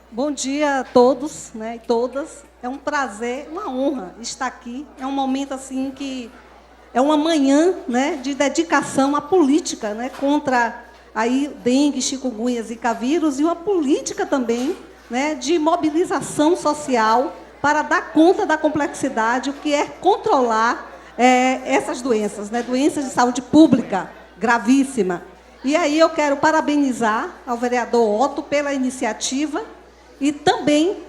Bom dia a todos, né, e todas. É um prazer, uma honra estar aqui. É um momento assim que é uma manhã, né, de dedicação à política, né, contra aí dengue, chikungunya, zika vírus, e uma política também, né, de mobilização social para dar conta da complexidade, o que é controlar essas doenças, né, doenças de saúde pública gravíssima. E aí eu quero parabenizar ao vereador Otto pela iniciativa e também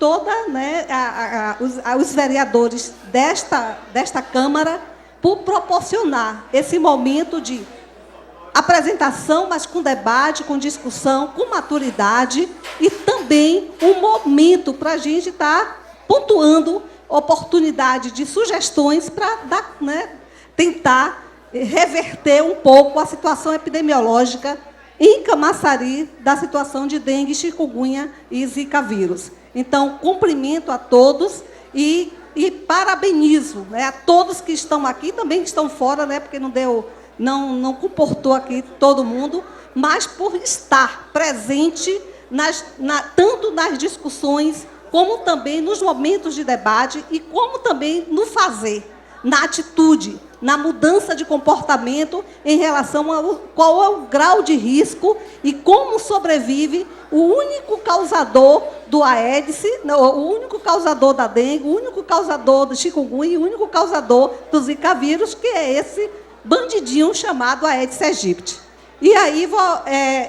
os vereadores desta Câmara por proporcionar esse momento de apresentação, mas com debate, com discussão, com maturidade, e também um momento para a gente estar pontuando oportunidade de sugestões para tentar reverter um pouco a situação epidemiológica em Camaçari da situação de dengue, chikungunya e zika vírus. Então, cumprimento a todos e parabenizo, né, a todos que estão aqui, também que estão fora, né, porque não comportou aqui todo mundo, mas por estar presente tanto nas discussões, como também nos momentos de debate e como também no fazer, na atitude, na mudança de comportamento em relação a qual é o grau de risco e como sobrevive o único causador do Aedes, o único causador da dengue, o único causador do chikungunya e o único causador do zika vírus, que é esse bandidinho chamado Aedes aegypti. E aí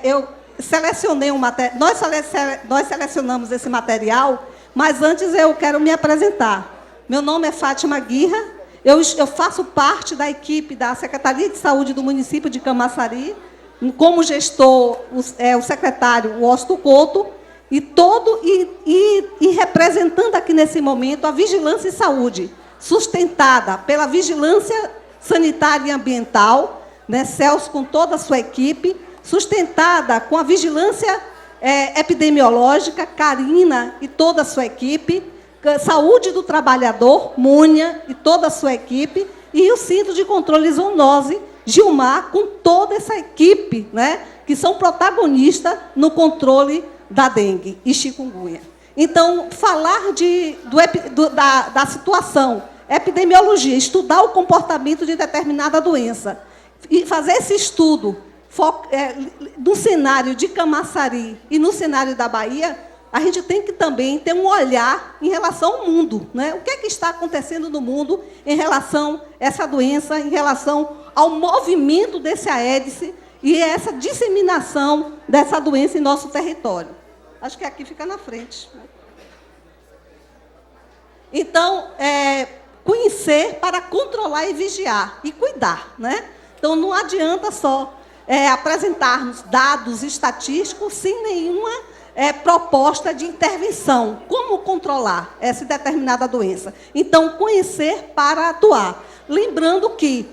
eu selecionei um material, nós selecionamos esse material, mas antes eu quero me apresentar. Meu nome é Fátima Guirra. Eu faço parte da equipe da Secretaria de Saúde do município de Camaçari, como gestor, o secretário Washington Couto, e representando aqui nesse momento a Vigilância em Saúde, sustentada pela Vigilância Sanitária e Ambiental, né, Celso com toda a sua equipe, sustentada com a Vigilância Epidemiológica, Karina e toda a sua equipe, Saúde do Trabalhador, Múnia e toda a sua equipe, e o Centro de Controle e Zoonose, Gilmar, com toda essa equipe, né, que são protagonistas no controle da dengue e chikungunya. Então, falar da situação, epidemiologia, estudar o comportamento de determinada doença, e fazer esse estudo no cenário de Camaçari e no cenário da Bahia, a gente tem que também ter um olhar em relação ao mundo, né? O que é que está acontecendo no mundo em relação a essa doença, em relação ao movimento desse Aedes e essa disseminação dessa doença em nosso território. Acho que aqui fica na frente. Então, conhecer para controlar e vigiar e cuidar, né? Então, não adianta só apresentarmos dados estatísticos sem nenhuma proposta de intervenção. Como controlar essa determinada doença? Então, conhecer para atuar. Lembrando que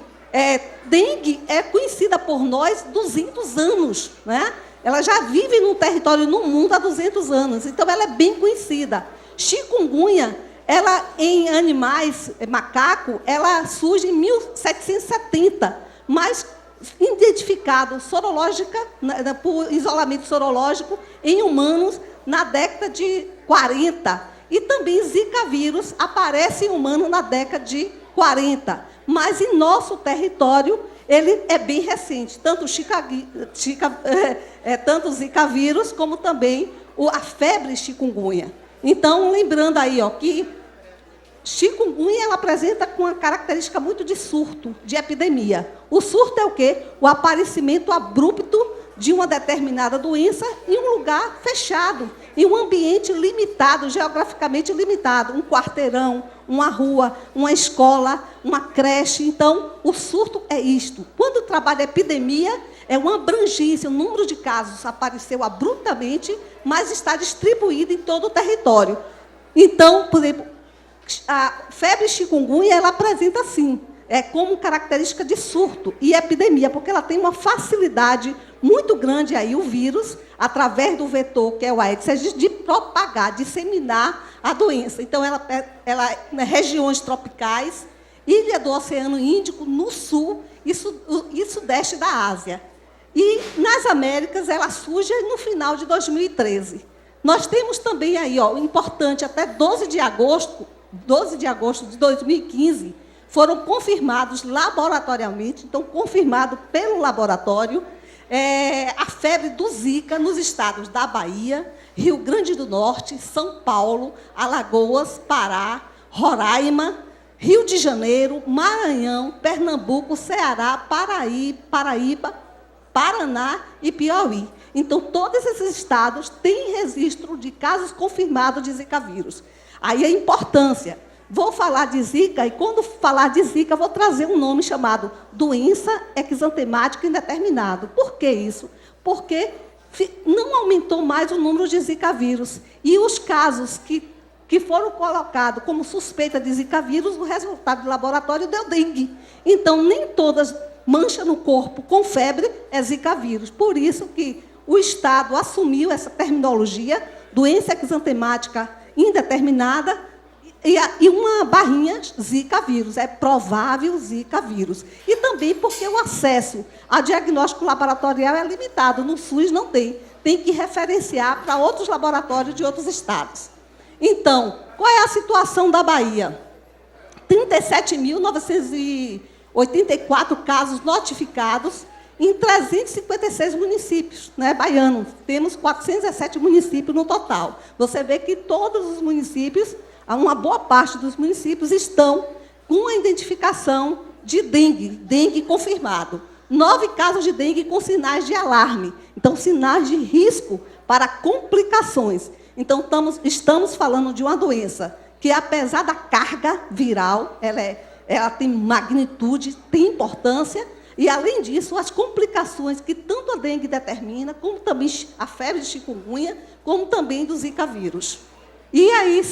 dengue é conhecida por nós 200 anos, né? Ela já vive no território, no mundo, há 200 anos. Então, ela é bem conhecida. Chikungunya, ela, em animais, macaco, ela surge em 1770, mas identificado por isolamento sorológico em humanos na década de 40. E também Zika vírus aparece em humano na década de 40. Mas em nosso território ele é bem recente, tanto o Zika vírus como também a febre chikungunya. Então, lembrando aí que chikungunya ela apresenta com uma característica muito de surto, de epidemia. O surto é o quê? O aparecimento abrupto de uma determinada doença em um lugar fechado, em um ambiente limitado, geograficamente limitado, um quarteirão, uma rua, uma escola, uma creche. Então, o surto é isto. Quando o trabalho é epidemia, é uma abrangência, o número de casos apareceu abruptamente, mas está distribuído em todo o território. Então, por exemplo, a febre chikungunya, ela apresenta, sim, como característica de surto e epidemia, porque ela tem uma facilidade muito grande, aí, o vírus, através do vetor, que é o Aedes aegypti, de propagar, disseminar a doença. Então, ela regiões tropicais, ilha do Oceano Índico, no sul e sudeste da Ásia. E, nas Américas, ela surge no final de 2013. Nós temos também aí, ó, importante, até 12 de agosto de 2015, foram confirmados laboratorialmente, então, confirmado pelo laboratório, a febre do Zika nos estados da Bahia, Rio Grande do Norte, São Paulo, Alagoas, Pará, Roraima, Rio de Janeiro, Maranhão, Pernambuco, Ceará, Paraíba, Paraná e Piauí. Então, todos esses estados têm registro de casos confirmados de Zika vírus. Aí a importância. Vou falar de Zika, e quando falar de Zika, vou trazer um nome chamado doença exantemática indeterminada. Por que isso? Porque não aumentou mais o número de Zika vírus. E os casos que foram colocados como suspeita de Zika vírus, o resultado do laboratório deu dengue. Então, nem todas manchas no corpo com febre é Zika vírus. Por isso que o Estado assumiu essa terminologia, doença exantemática indeterminada, e uma barrinha Zika vírus, é provável Zika vírus. E também porque o acesso a diagnóstico laboratorial é limitado, no SUS não tem que referenciar para outros laboratórios de outros estados. Então, qual é a situação da Bahia? 37.984 casos notificados em 356 municípios, né, baianos. Temos 407 municípios no total. Você vê que todos os municípios, uma boa parte dos municípios, estão com a identificação de dengue confirmado. 9 casos de dengue com sinais de alarme. Então, sinais de risco para complicações. Então, estamos falando de uma doença que, apesar da carga viral, ela tem magnitude, tem importância, e, além disso, as complicações que tanto a dengue determina, como também a febre de chikungunya, como também do Zika vírus. E aí,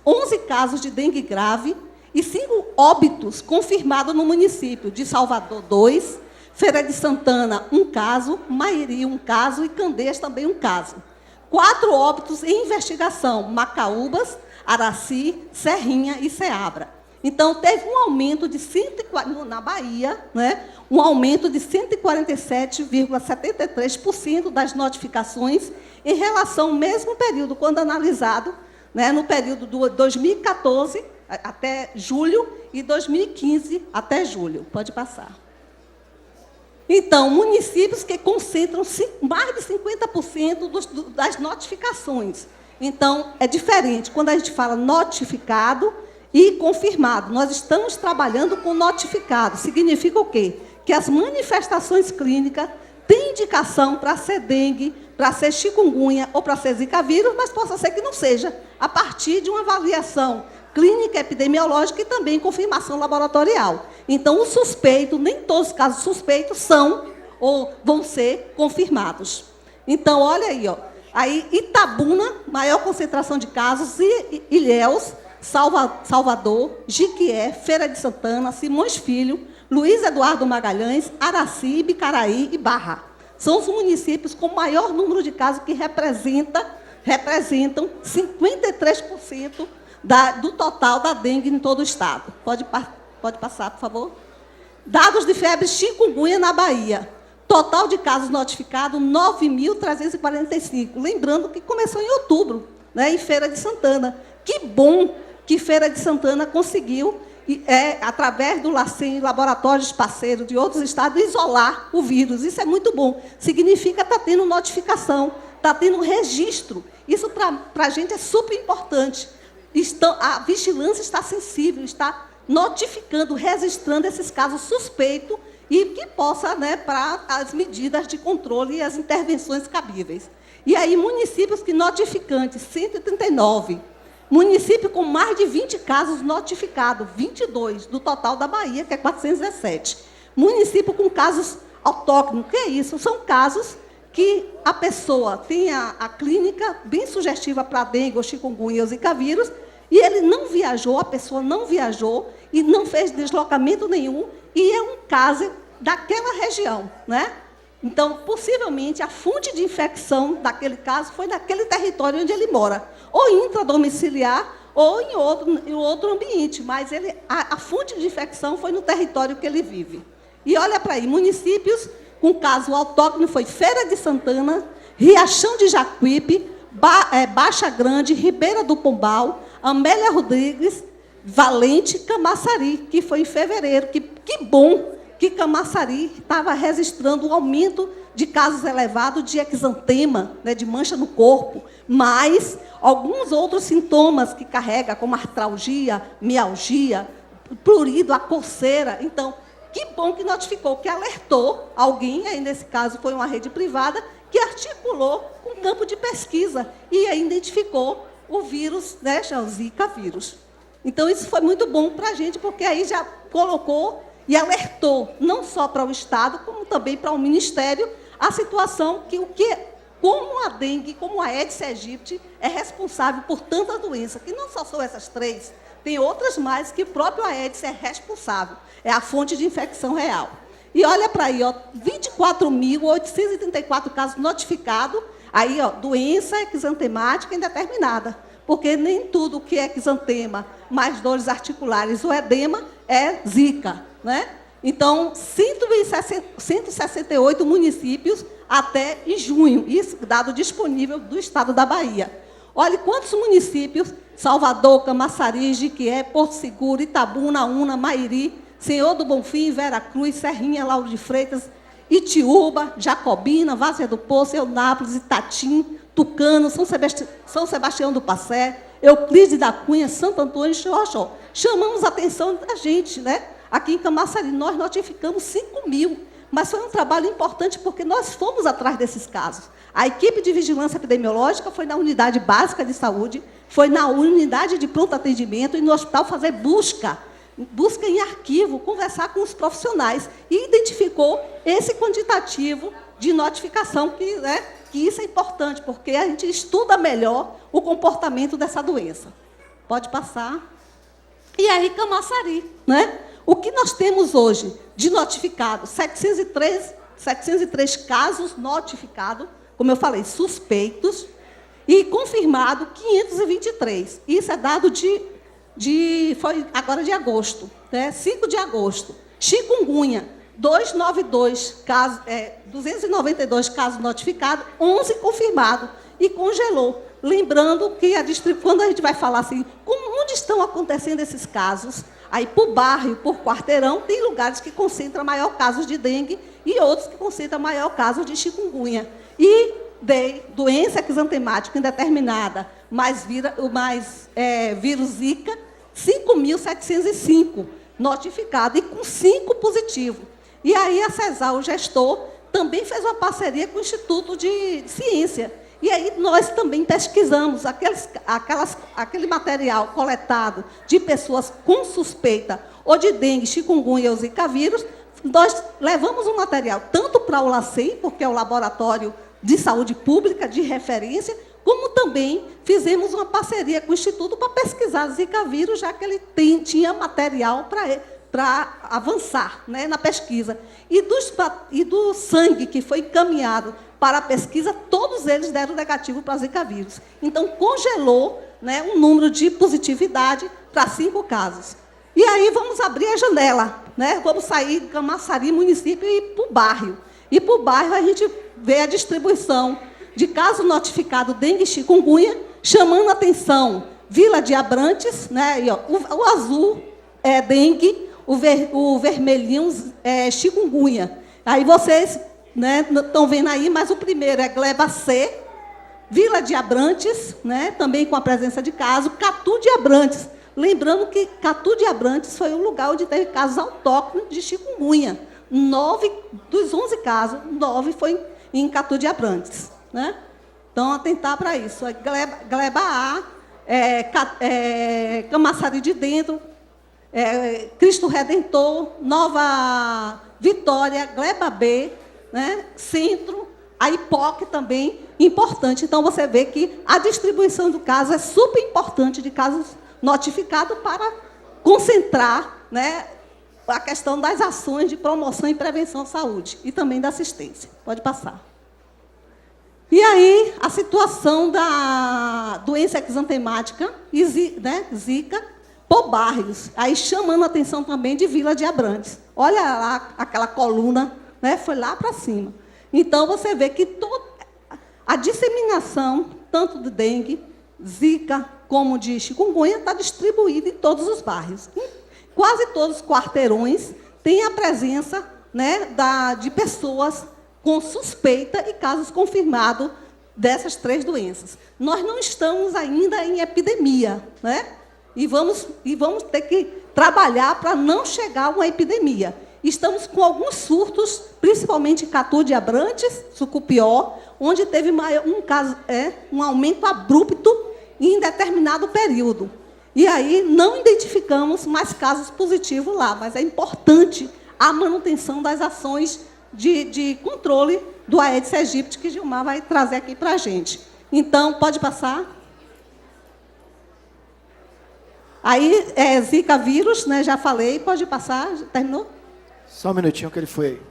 11 casos de dengue grave e 5 óbitos confirmados no município de Salvador, 2, Feira de Santana, 1 caso, Mairi, 1 caso, e Candeias, também 1 caso. 4 óbitos em investigação, Macaúbas, Araci, Serrinha e Ceabra. Então, teve um aumento de na Bahia, né, um aumento de 147,73% das notificações em relação ao mesmo período, quando analisado, né, no período de 2014 até julho e 2015 até julho. Pode passar. Então, municípios que concentram mais de 50% das notificações. Então, é diferente. Quando a gente fala notificado e confirmado, nós estamos trabalhando com notificado. Significa o quê? Que as manifestações clínicas têm indicação para ser dengue, para ser chikungunya ou para ser Zika vírus, mas possa ser que não seja, a partir de uma avaliação clínica epidemiológica e também confirmação laboratorial. Então, o suspeito, nem todos os casos suspeitos são ou vão ser confirmados. Então, olha aí, ó. Aí, Itabuna, maior concentração de casos, e Ilhéus, Salvador, Jiquié, Feira de Santana, Simões Filho, Luiz Eduardo Magalhães, Araci, Bicaraí e Barra. São os municípios com maior número de casos que representam 53% do total da dengue em todo o estado. Pode passar, por favor. Dados de febre chikungunya na Bahia. Total de casos notificados, 9.345. Lembrando que começou em outubro, né, em Feira de Santana. Que bom que Feira de Santana conseguiu, através do LACEN, laboratórios parceiros de outros estados, isolar o vírus. Isso é muito bom. Significa que está tendo notificação, está tendo registro. Isso, para a gente, é super importante. A vigilância está sensível, está notificando, registrando esses casos suspeitos e que possa, né, para as medidas de controle e as intervenções cabíveis. E aí, municípios que notificantes, 139. Município com mais de 20 casos notificados, 22 do total da Bahia, que é 417. Município com casos autóctonos, que é isso? São casos que a pessoa tem a clínica bem sugestiva para dengue, ou chikungunya, ou Zika vírus, e ele não viajou, a pessoa não viajou e não fez deslocamento nenhum, e é um caso daquela região, né? Então, possivelmente, a fonte de infecção daquele caso foi naquele território onde ele mora, ou intradomiciliar, ou em outro ambiente, mas a fonte de infecção foi no território que ele vive. E olha para aí, municípios com caso autóctone foi Feira de Santana, Riachão de Jacuípe, Baixa Grande, Ribeira do Pombal, Amélia Rodrigues, Valente, Camaçari, que foi em fevereiro. Que bom que Camaçari estava registrando um aumento de casos elevados de exantema, né, de mancha no corpo, mas alguns outros sintomas que carrega, como artralgia, mialgia, prurido, a coceira. Então, que bom que notificou, que alertou alguém, aí nesse caso foi uma rede privada, que articulou um campo de pesquisa e aí identificou o vírus, né, o Zika vírus. Então, isso foi muito bom para a gente, porque aí já colocou e alertou, não só para o Estado, como também para o Ministério, a situação como a dengue, como a Aedes aegypti é responsável por tanta doença, que não só são essas três, tem outras mais que o próprio Aedes é responsável, é a fonte de infecção real. E olha para aí, 24.834 casos notificados, aí, doença exantemática indeterminada, porque nem tudo que é exantema, mais dores articulares ou edema, é Zika, né? Então, 168 municípios até em junho, isso dado disponível do estado da Bahia. Olha quantos municípios: Salvador, Camaçari, Jiquié, Porto Seguro, Itabuna, Una, Mairi, Senhor do Bonfim, Veracruz, Serrinha, Lauro de Freitas, Itiúba, Jacobina, Várzea do Poço, Eunápolis, Itatim, Tucano, São Sebastião do Passé, Euclides da Cunha, Santo Antônio e Xoxó. Chamamos a atenção da gente, né? Aqui em Camaçari, nós notificamos 5.000, mas foi um trabalho importante porque nós fomos atrás desses casos. A equipe de vigilância epidemiológica foi na unidade básica de saúde, foi na unidade de pronto atendimento e no hospital fazer busca em arquivo, conversar com os profissionais e identificou esse quantitativo de notificação, que isso é importante, porque a gente estuda melhor o comportamento dessa doença. Pode passar. E aí, Camaçari, né? O que nós temos hoje de notificado? 703 casos notificados, como eu falei, suspeitos, e confirmado 523. Isso é dado foi agora de agosto, né? 5 de agosto. Chikungunya, 292 casos, 292 casos notificados, 11 confirmados, e congelou. Lembrando que quando a gente vai falar assim, onde estão acontecendo esses casos? Aí, por bairro, por quarteirão, tem lugares que concentram maior casos de dengue e outros que concentram maior casos de chikungunya. E doença exantemática indeterminada, mais vírus Zika, 5.705 notificados, e com 5 positivos. E aí a CESAL, o gestor, também fez uma parceria com o Instituto de Ciência. E aí nós também pesquisamos aquele material coletado de pessoas com suspeita ou de dengue, chikungunya ou zika vírus. Nós levamos um material tanto para o LACEN, porque é o Laboratório de Saúde Pública de referência, como também fizemos uma parceria com o Instituto para pesquisar zika vírus, já que ele tinha material para avançar, né, na pesquisa. E do sangue que foi encaminhado para a pesquisa, todos eles deram negativo para Zika vírus. Então, congelou, né, um número de positividade para 5 casos. E aí vamos abrir a janela, né? Vamos sair de Camaçari, município, e ir para o bairro. E para o bairro a gente vê a distribuição de casos notificados dengue e chikungunya, chamando a atenção Vila de Abrantes, né? E, o azul é dengue, o vermelhinho é chikungunya. Aí vocês, né, estão vendo aí, mas o primeiro é Gleba C, Vila de Abrantes, né, também com a presença de casos, Catu de Abrantes. Lembrando que Catu de Abrantes foi um lugar onde teve casos autóctones de chikungunya. 9 dos 11 casos, 9 foi em Catu de Abrantes, né? Então, atentar para isso. Gleba A, Camaçari de Dentro, Cristo Redentor, Nova Vitória, Gleba B, né? Centro, a IPOC também, importante. Então, você vê que a distribuição do caso é super importante, de casos notificados, para concentrar, né, a questão das ações de promoção e prevenção à saúde e também da assistência. Pode passar. E aí, a situação da doença exantemática, né, Zika, por bairros, aí chamando a atenção também de Vila de Abrantes. Olha lá, aquela coluna, né, foi lá para cima. Então, você vê que a disseminação tanto de dengue, zika, como de chikungunya, está distribuída em todos os bairros. Em quase todos os quarteirões tem a presença, né, de pessoas com suspeita e casos confirmados dessas 3 doenças. Nós não estamos ainda em epidemia, né? E vamos ter que trabalhar para não chegar a uma epidemia. Estamos com alguns surtos, principalmente em Catu de Abrantes, Sucupió, onde teve um aumento abrupto em determinado período. E aí não identificamos mais casos positivos lá, mas é importante a manutenção das ações de controle do Aedes aegypti, que Gilmar vai trazer aqui para a gente. Então, pode passar. Aí, Zika vírus, né, já falei, pode passar, já terminou? Só um minutinho que ele foi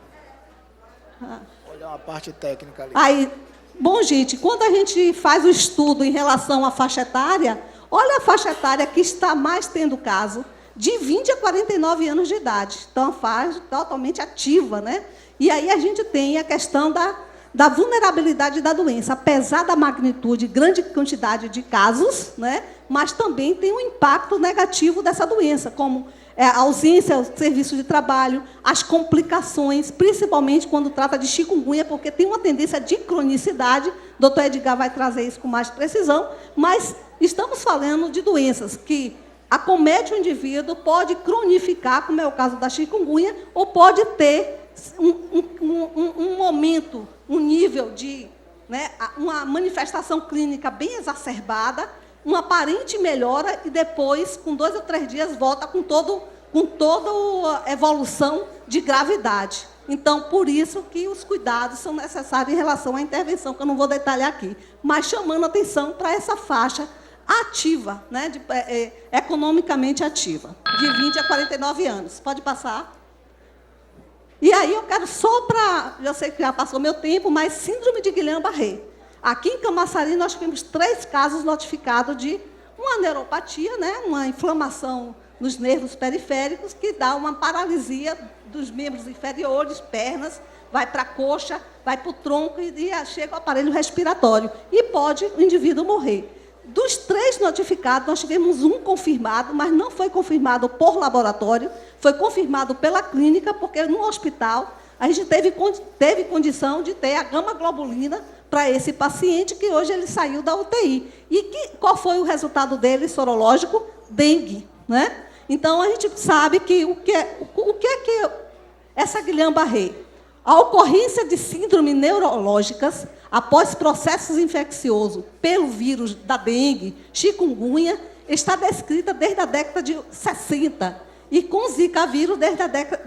olhar uma parte técnica ali. Aí, bom, gente, quando a gente faz o estudo em relação à faixa etária, olha a faixa etária que está mais tendo caso, de 20 a 49 anos de idade. Então, a fase totalmente ativa, né? E aí a gente tem a questão da vulnerabilidade da doença, apesar da magnitude, grande quantidade de casos, né? Mas também tem um impacto negativo dessa doença, como a ausência do serviço de trabalho, as complicações, principalmente quando trata de chikungunya, porque tem uma tendência de cronicidade. O doutor Edgar vai trazer isso com mais precisão, mas estamos falando de doenças que acomete o indivíduo, pode cronificar, como é o caso da chikungunya, ou pode ter um momento, um nível de, né, uma manifestação clínica bem exacerbada, uma aparente melhora e depois, com 2 ou 3 dias, volta com toda a evolução de gravidade. Então, por isso que os cuidados são necessários em relação à intervenção, que eu não vou detalhar aqui, mas chamando atenção para essa faixa ativa, né, economicamente ativa, de 20 a 49 anos. Pode passar. E aí eu quero só para... Eu sei que já passou meu tempo, mas síndrome de Guillain-Barré. Aqui em Camaçari, nós tivemos 3 casos notificados de uma neuropatia, né, uma inflamação nos nervos periféricos, que dá uma paralisia dos membros inferiores, pernas, vai para a coxa, vai para o tronco e chega ao aparelho respiratório. E pode o indivíduo morrer. Dos 3 notificados, nós tivemos um confirmado, mas não foi confirmado por laboratório, foi confirmado pela clínica, porque no hospital a gente teve condição de ter a gama-globulina para esse paciente, que hoje ele saiu da UTI. E qual foi o resultado dele sorológico? Dengue, né? Então, a gente sabe que o que é essa Guillain-Barré? A ocorrência de síndromes neurológicas após processos infecciosos pelo vírus da dengue, chikungunya, está descrita desde a década de 60 e com Zika vírus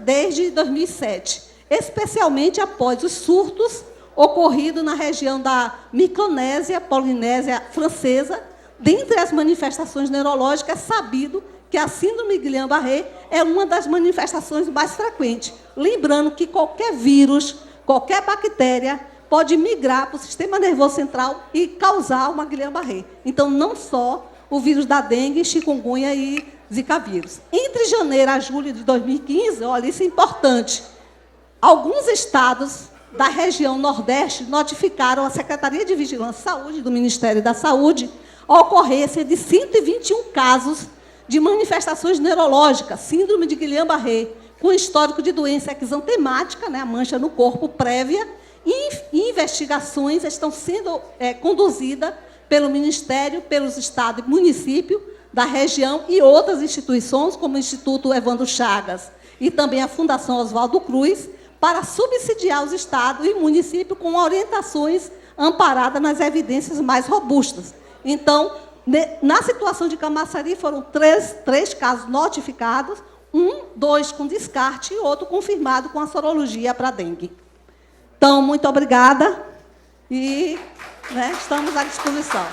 desde 2007, especialmente após os surtos ocorridos na região da Micronésia, Polinésia Francesa. Dentre as manifestações neurológicas, é sabido que a síndrome de Guillain-Barré é uma das manifestações mais frequentes. Lembrando que qualquer vírus, qualquer bactéria, pode migrar para o sistema nervoso central e causar uma Guillain-Barré. Então, não só o vírus da dengue, chikungunya e Zika vírus. Entre janeiro a julho de 2015, olha, isso é importante, alguns estados da região Nordeste notificaram à Secretaria de Vigilância e Saúde do Ministério da Saúde a ocorrência de 121 casos de manifestações neurológicas, síndrome de Guillain-Barré, com histórico de doença exantemática, né, a mancha no corpo prévia, e investigações estão sendo conduzidas pelo Ministério, pelos estados e municípios da região e outras instituições, como o Instituto Evandro Chagas e também a Fundação Oswaldo Cruz, para subsidiar os estados e municípios com orientações amparadas nas evidências mais robustas. Então, na situação de Camaçari, foram 3 casos notificados, 2 com descarte e outro confirmado com a sorologia para dengue. Então, muito obrigada e, né, estamos à disposição.